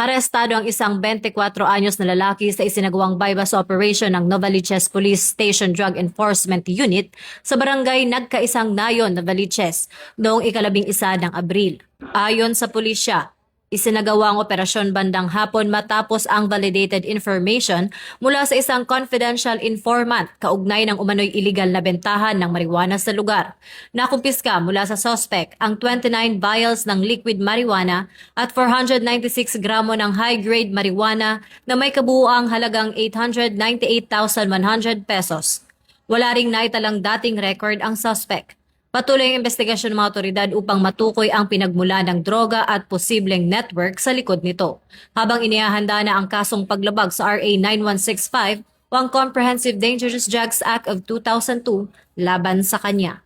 Arestado ang isang 24 anyos na lalaki sa isinagawang bypass operation ng Novaliches Police Station Drug Enforcement Unit sa barangay Nagkaisang Nayon, Novaliches noong ika-11 ng Abril. Ayon sa pulisya, isinagawa ang operasyon bandang hapon matapos ang validated information mula sa isang confidential informant kaugnay ng umano'y iligal na bentahan ng marijuana sa lugar. Nakumpiska mula sa suspect ang 29 vials ng liquid marijuana at 496 gramo ng high-grade marijuana na may kabuuang halagang 898,100 pesos. Wala ring naitalang dating record ang suspect. Patuloy ang investigasyon ng mga otoridad upang matukoy ang pinagmula ng droga at posibleng network sa likod nito. Habang inihahanda na ang kasong paglabag sa RA 9165 o ang Comprehensive Dangerous Drugs Act of 2002 laban sa kanya.